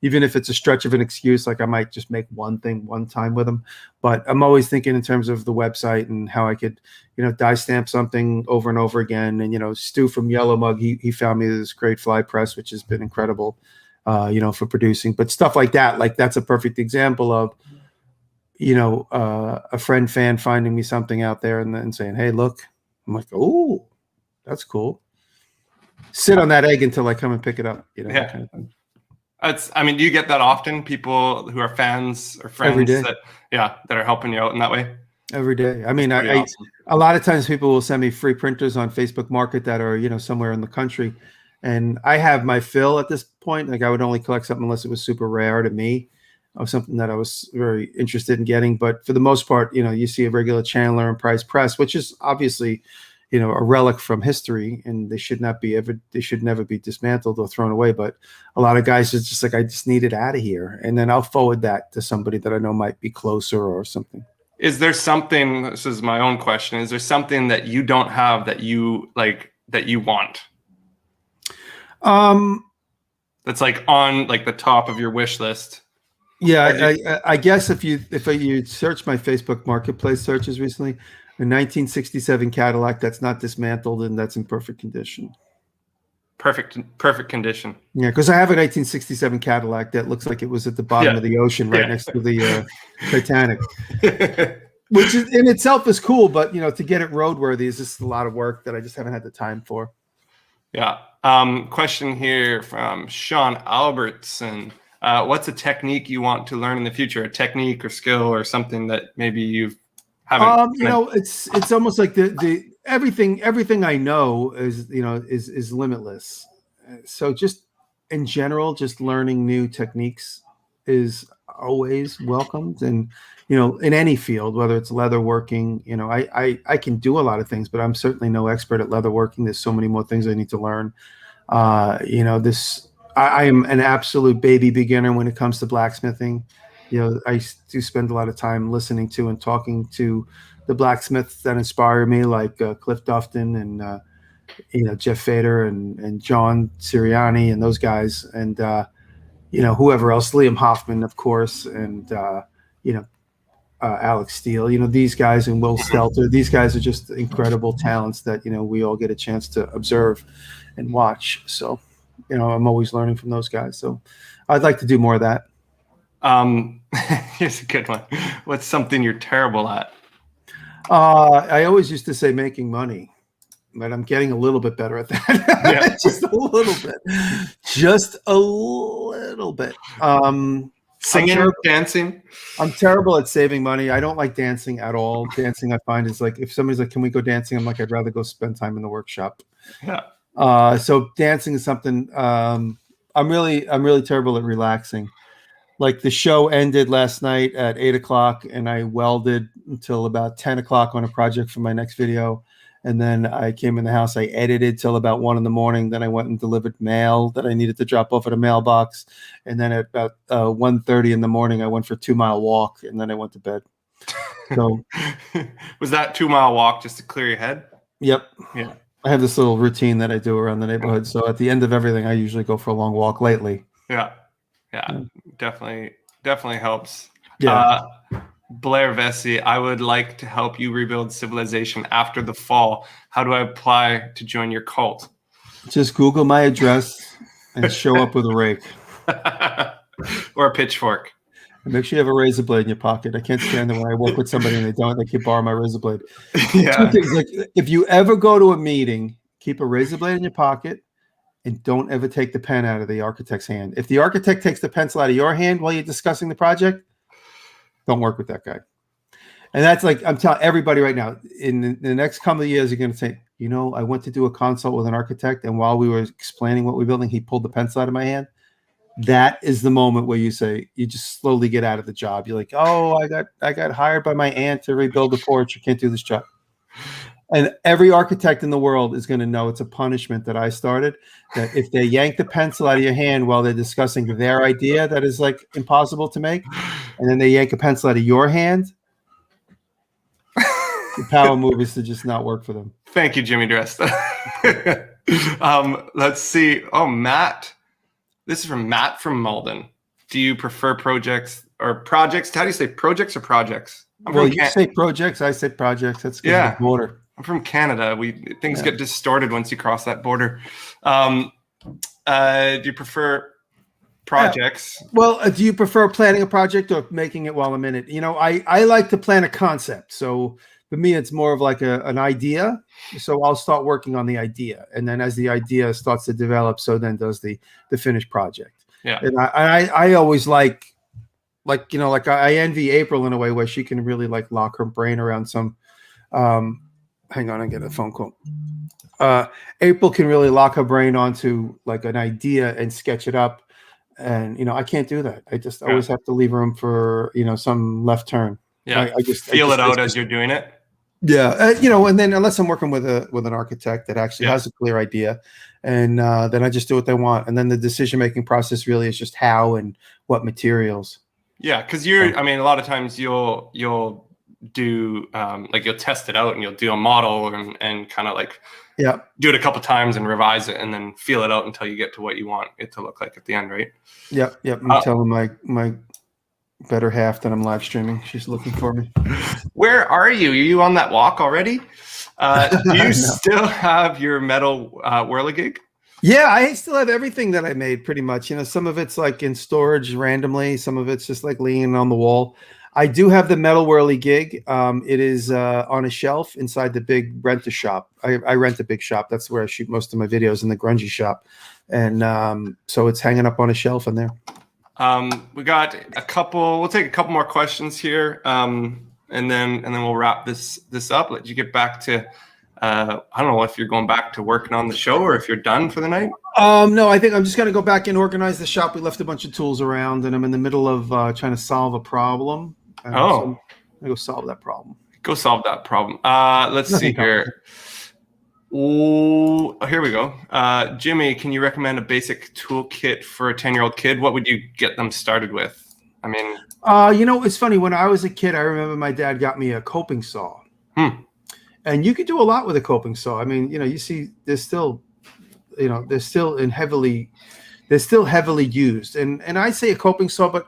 even if it's a stretch of an excuse. Like I might just make one thing one time with them, but I'm always thinking in terms of the website and how I could, die stamp something over and over again. And, Stu from Yellow Mug, he found me this great fly press, which has been incredible, for producing, but stuff like that. Like that's a perfect example of, a fan finding me something out there and then saying, hey, look. I'm like, oh, that's cool. Sit on that egg until I come and pick it up. Yeah. Kind of thing. Do you get that often? People who are fans or friends that are helping you out in that way? Every day. Awesome. A lot of times people will send me free printers on Facebook Market that are, somewhere in the country. And I have my fill at this point. Like I would only collect something unless it was super rare to me or something that I was very interested in getting. But for the most part, you see a regular Chandler and Price press, which is obviously, a relic from history, and they should never be dismantled or thrown away. But a lot of guys are just like, I just need it out of here. And then I'll forward that to somebody that I know might be closer or something. Is there something, this is my own question, is there something that you don't have that you like, that you want? That's like on like the top of your wish list. Yeah, I guess if you search my Facebook Marketplace searches recently, a 1967 Cadillac that's not dismantled and that's in perfect condition. Perfect condition. Yeah, because I have a 1967 Cadillac that looks like it was at the bottom of the ocean, right next to the Titanic, which is, in itself is cool. But to get it roadworthy is just a lot of work that I just haven't had the time for. Yeah. Question here from Sean Albertson. What's a technique you want to learn in the future? A technique or skill or something that maybe you haven't. It's almost like the everything I know is limitless. So just in general, just learning new techniques is always welcomed. And in any field, whether it's leather working, I can do a lot of things, but I'm certainly no expert at leather working. There's so many more things I need to learn. I am an absolute baby beginner when it comes to blacksmithing. I do spend a lot of time listening to and talking to the blacksmiths that inspire me, like Cliff Dufton and Jeff Fader and John Sirianni and those guys, and whoever else, Liam Hoffman, of course, and Alex Steele. These guys, and Will Stelter. These guys are just incredible talents that we all get a chance to observe and watch. So I'm always learning from those guys. So I'd like to do more of that. Here's a good one. What's something you're terrible at? I always used to say making money, but I'm getting a little bit better at that. Yeah. Just a little bit. Just a little bit. Singing, dancing. I'm terrible at saving money. I don't like dancing at all. Dancing, I find, is like, if somebody's like, "Can we go dancing?" I'm like, "I'd rather go spend time in the workshop." Yeah. So dancing is something. I'm really terrible at relaxing. Like the show ended last night at 8:00, and I welded until about 10:00 on a project for my next video. And then I came in the house, I edited till about 1 a.m. Then I went and delivered mail that I needed to drop off at a mailbox. And then at about 1:30 in the morning, I went for a 2-mile walk, and then I went to bed. So was that 2-mile walk just to clear your head? Yep. Yeah. I have this little routine that I do around the neighborhood. So at the end of everything, I usually go for a long walk lately. Yeah. Definitely helps. Yeah. Blair Vesey, I would like to help you rebuild civilization after the fall. How do I apply to join your cult? Just Google my address and show up with a rake. Or a pitchfork. And make sure you have a razor blade in your pocket. I can't stand it when I work with somebody and they don't. They keep borrowing my razor blade. Yeah. 2 things. Like, if you ever go to a meeting, keep a razor blade in your pocket and don't ever take the pen out of the architect's hand. If the architect takes the pencil out of your hand while you're discussing the project, don't work with that guy. And that's like, I'm telling everybody right now, in the next couple of years, you're going to say, I went to do a consult with an architect, and while we were explaining what we're building, he pulled the pencil out of my hand. That is the moment where you say, you just slowly get out of the job. You're like, "Oh, I got hired by my aunt to rebuild the porch. You can't do this job." And every architect in the world is going to know it's a punishment that I started, that if they yank the pencil out of your hand while they're discussing their idea that is like impossible to make, and then they yank a pencil out of your hand, the power move is to just not work for them. Thank you, Jimmy DiResta. Let's see. Oh, Matt. This is from Matt from Malden. Do you prefer projects or projects? How do you say projects or projects? Well, you say projects. I say projects. That's good. Yeah. Border. I'm from Canada. Things get distorted once you cross that border. Do you prefer projects? Yeah. Well, do you prefer planning a project or making it while I'm in it? I like to plan a concept. So for me, it's more of like an idea. So I'll start working on the idea, and then as the idea starts to develop, so then does the finished project. Yeah. And I always like I envy April in a way where she can really like lock her brain around some. Hang on, I get a phone call. April can really lock her brain onto like an idea and sketch it up, and I can't do that. I just always have to leave room for some left turn. Yeah, I just feel it out as you're doing it. Yeah, and then unless I'm working with an architect that actually has a clear idea, and then I just do what they want, and then the decision making process really is just how and what materials. Yeah, because a lot of times you'll do like you'll test it out and you'll do a model and kind of like do it a couple times and revise it and then feel it out until you get to what you want it to look like at the end, right? Yep. I'm telling my better half that I'm live streaming. She's looking for me. Where are you? Are you on that walk already? Do you still have your metal whirligig? Yeah, I still have everything that I made pretty much. Some of it's like in storage randomly. Some of it's just like leaning on the wall. I do have the metal whirly gig. It is on a shelf inside the big rent a shop. I rent a big shop. That's where I shoot most of my videos, in the grungy shop. And so it's hanging up on a shelf in there. We got a couple. We'll take a couple more questions here, and then we'll wrap this up. Let you get back to. I don't know if you're going back to working on the show or if you're done for the night. No, I think I'm just going to go back and organize the shop. We left a bunch of tools around, and I'm in the middle of trying to solve a problem. So I'm going to go solve that problem. Go solve that problem. Let's see here. Oh, here we go. Jimmy, can you recommend a basic toolkit for a 10-year-old kid? What would you get them started with? I mean, it's funny. When I was a kid, I remember my dad got me a coping saw. And you could do a lot with a coping saw. I mean, you see, they're still heavily used. And I say a coping saw, but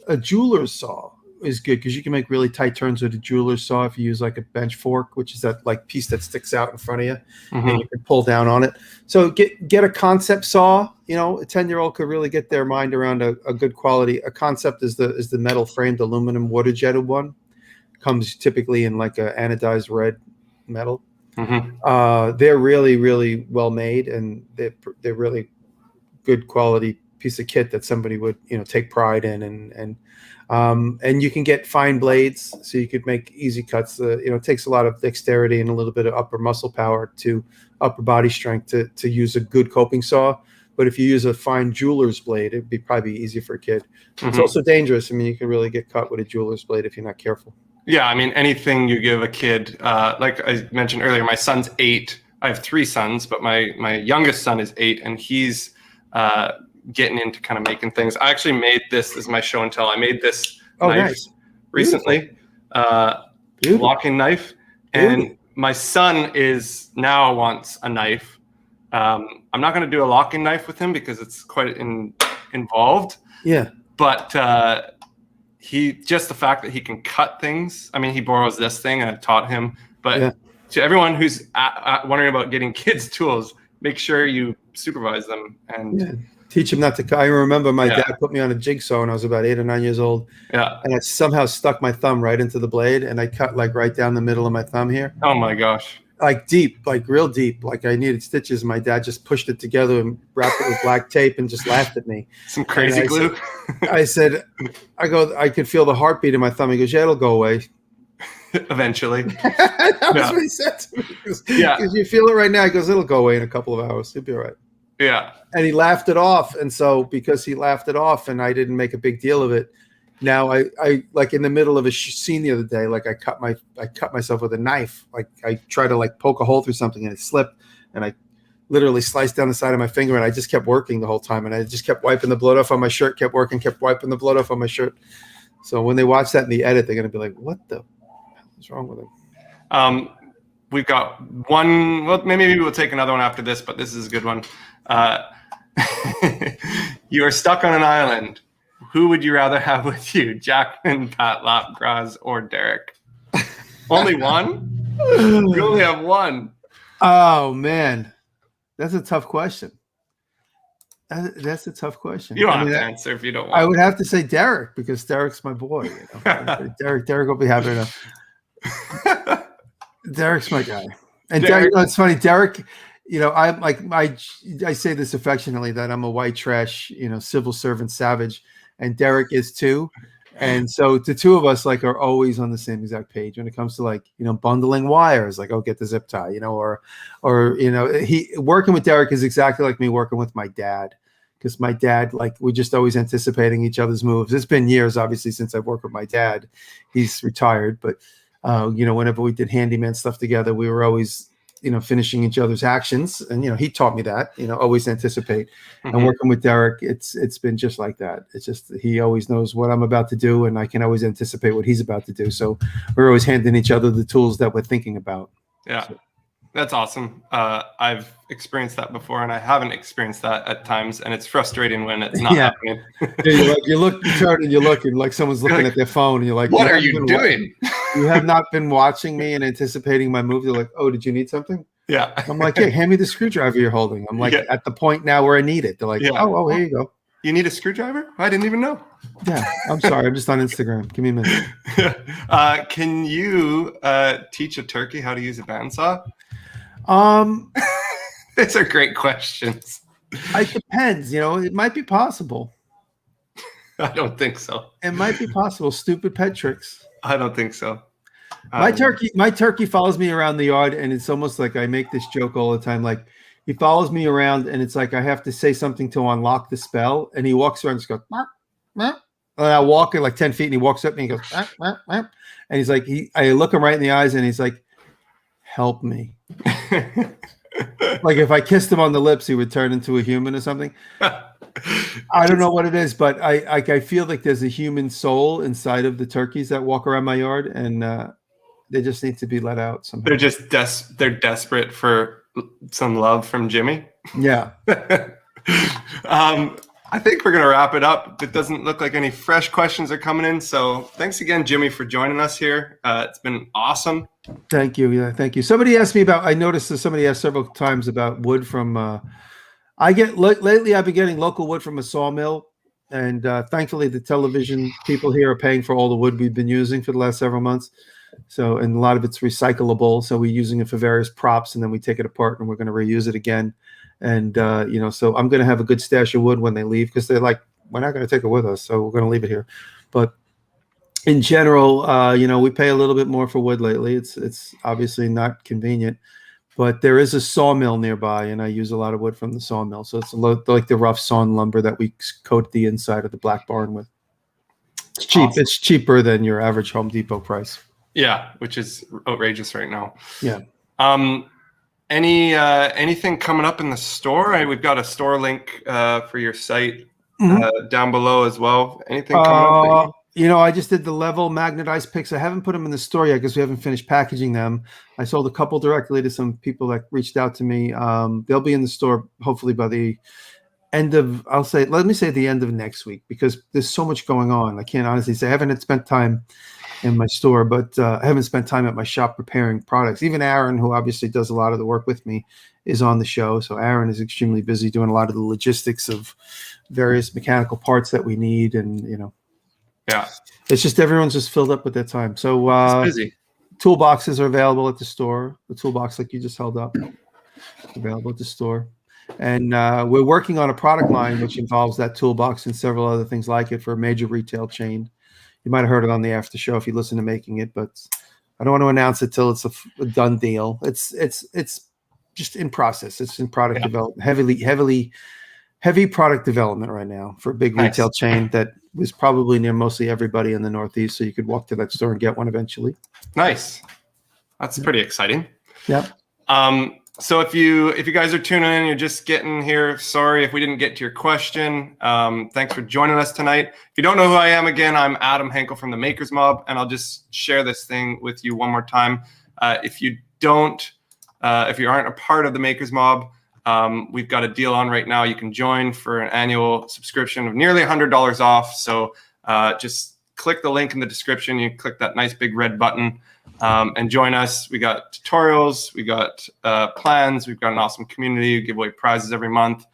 a jeweler's saw is good because you can make really tight turns with a jeweler's saw if you use like a bench fork, which is that like piece that sticks out in front of you, and you can pull down on it. So get a concept saw. You know, a 10-year-old could really get their mind around a good quality. A concept is the metal framed aluminum water jetted one. Comes typically in like a anodized red metal. They're really, really well made, and they're really good quality piece of kit that somebody would, you know, take pride in, and you can get fine blades, so you could make easy cuts. You know, it takes a lot of dexterity and a little bit of upper muscle power to upper body strength to use a good coping saw. But if you use a fine jeweler's blade, it'd be probably easy for a kid. It's also dangerous. I mean, you can really get cut with a jeweler's blade if you're not careful. Yeah, I mean, anything you give a kid, like I mentioned earlier, my son's 8. I have 3 sons, but my youngest son is 8, and he's getting into kind of making things. I actually made this as my show and tell. I made this knife recently, locking knife, and my son now wants a knife. I'm not going to do a locking knife with him because it's quite involved. Yeah, but just the fact that he can cut things. I mean, he borrows this thing, and I've taught him. But to everyone who's wondering about getting kids tools, make sure you supervise them and teach them not to cut. I remember my dad put me on a jigsaw when I was about 8 or 9 years old. Yeah, and I somehow stuck my thumb right into the blade, and I cut like right down the middle of my thumb here. Oh my gosh! Like deep, like real deep. Like I needed stitches. My dad just pushed it together and wrapped it with black tape and just laughed at me. Some crazy glue. I said, I could feel the heartbeat in my thumb. He goes, yeah, it'll go away. Eventually. That was what he said to me. Because you feel it right now. He goes, it'll go away in a couple of hours. It'll be all right. Yeah. And he laughed it off. And so because he laughed it off and I didn't make a big deal of it, now I like in the middle of a scene the other day, like I cut myself with a knife. Like I tried to like poke a hole through something and it slipped, and I literally sliced down the side of my finger, and I just kept working the whole time, and I just kept wiping the blood off on my shirt, kept working, kept wiping the blood off on my shirt. So when they watch that in the edit, they're gonna be like, what the hell is wrong with him? We've got one, well, maybe we'll take another one after this, but this is a good one. You are stuck on an island. Who would you rather have with you, Jackman, Pat Lapgras, or Derek? Only one? You only have one. Oh, man. That's a tough question. That's a tough question. You don't have to answer if you don't want. I would have to say Derek, because Derek's my boy. You know? Derek will be happy to. Derek's my guy. And Derek, you know, it's funny, Derek, you know, I'm like, I say this affectionately that I'm a white trash, you know, civil servant savage, and Derek is too. And so the two of us like are always on the same exact page when it comes to like, you know, bundling wires, like, oh, get the zip tie, you know, or, you know, working with Derek is exactly like me working with my dad. Because my dad, like, we're just always anticipating each other's moves. It's been years, obviously, since I've worked with my dad. He's retired, but you know, whenever we did handyman stuff together, we were always, you know, finishing each other's actions. And, you know, he taught me that, you know, always anticipate. And working with Derek, it's been just like that. It's just, he always knows what I'm about to do, and I can always anticipate what he's about to do. So we're always handing each other the tools that we're thinking about. Yeah. So. That's awesome. I've experienced that before, and I haven't experienced that at times, and it's frustrating when it's not happening. You turn and you look, and like someone's looking at their phone, and you're like, "What are you doing? You have not been watching me and anticipating my move." They're like, "Oh, did you need something?" Yeah. I'm like, "Yeah, hand me the screwdriver you're holding." I'm like, at the point now where I need it. They're like, "Oh, here you go." You need a screwdriver? I didn't even know. Yeah, I'm sorry. I'm just on Instagram. Give me a minute. Can you teach a turkey how to use a bandsaw? These are great questions. It depends, you know, it might be possible. I don't think so. It might be possible. Stupid pet tricks. I don't think so. My turkey follows me around the yard, and it's almost like I make this joke all the time. Like, he follows me around, and it's like I have to say something to unlock the spell, and he walks around and just goes, "Mark, mark." And I walk like 10 feet, and he walks up and he goes, "Mark, mark, mark." And he's like, I look him right in the eyes, and he's like, "Help me." Like if I kissed him on the lips, he would turn into a human or something. I don't know what it is, but I feel like there's a human soul inside of the turkeys that walk around my yard, and they just need to be let out somehow. They're just they're desperate for some love from Jimmy. Yeah. I think we're going to wrap it up. It doesn't look like any fresh questions are coming in. So thanks again, Jimmy, for joining us here. It's been awesome. Thank you. Yeah, thank you. Somebody asked me about, I noticed that somebody asked several times about wood from, lately I've been getting local wood from a sawmill. And thankfully the television people here are paying for all the wood we've been using for the last several months. So, and a lot of it's recyclable. So we're using it for various props, and then we take it apart and we're going to reuse it again. And, so I'm going to have a good stash of wood when they leave, because they're like, we're not going to take it with us, so we're going to leave it here. But in general, we pay a little bit more for wood lately. It's obviously not convenient, but there is a sawmill nearby, and I use a lot of wood from the sawmill. So it's like the rough sawn lumber that we coat the inside of the black barn with. It's cheap. Awesome. It's cheaper than your average Home Depot price. Yeah, which is outrageous right now. Yeah. Anything coming up in the store? We've got a store link for your site down below as well. Anything coming up? I just did the level magnetized picks. I haven't put them in the store yet because we haven't finished packaging them. I sold a couple directly to some people that reached out to me. They'll be in the store hopefully by the end of, let me say the end of next week, because there's so much going on. I can't honestly say. I haven't spent time in my store, but I haven't spent time at my shop preparing products. Even Aaron, who obviously does a lot of the work with me, is on the show. So Aaron is extremely busy doing a lot of the logistics of various mechanical parts that we need. And, yeah, it's just, everyone's just filled up with their time. So it's busy. Toolboxes are available at the store. The toolbox, like you just held up, available at the store. And we're working on a product line which involves that toolbox and several other things like it for a major retail chain. You might have heard it on the after show if you listen to Making It, but I don't want to announce it till it's a done deal. It's just in process. It's in product development, heavy product development right now for a big retail chain that was probably near mostly everybody in the Northeast. So you could walk to that store and get one eventually. Nice. That's pretty exciting. Yeah. So if you guys are tuning in, you're just getting here, sorry if we didn't get to your question. Thanks for joining us tonight. If you don't know who I am, again, I'm Adam Henkel from the Makers Mob, and I'll just share this thing with you one more time. If you aren't a part of the Makers Mob, we've got a deal on right now. You can join for an annual subscription of nearly $100 off. So just click the link in the description. You click that nice big red button. And join us. We got tutorials, we got plans, we've got an awesome community. We give away prizes every month.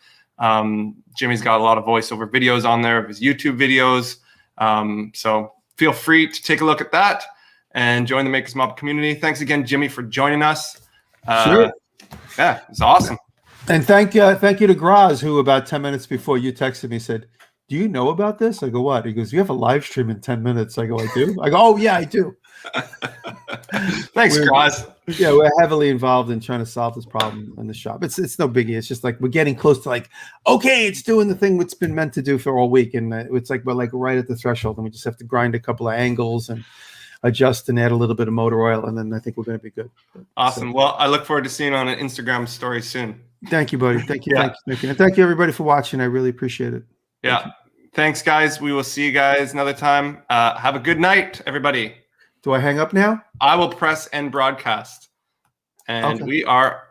Jimmy's got a lot of voiceover videos on there of his YouTube videos. So feel free to take a look at that and join the Makers Mob community. Thanks again, Jimmy, for joining us. Sure. Yeah, it's awesome. And thank you to Graz, who about 10 minutes before you texted me said, "Do you know about this?" I go, "What?" He goes, "You have a live stream in 10 minutes." I go, "I do?" I go, "Oh yeah, I do." Thanks, guys. Yeah, we're heavily involved in trying to solve this problem in the shop. It's no biggie. It's just like we're getting close to okay, it's doing the thing it's been meant to do for all week, and it's like we're right at the threshold, and we just have to grind a couple of angles and adjust and add a little bit of motor oil, and then I think we're going to be good. Awesome. Well, I look forward to seeing you on an Instagram story soon. Thank you, buddy. Thank you. And thank you, everybody, for watching. I really appreciate it. Yeah. Thanks, guys. We will see you guys another time. Have a good night, everybody. Do I hang up now? I will press end broadcast. And we are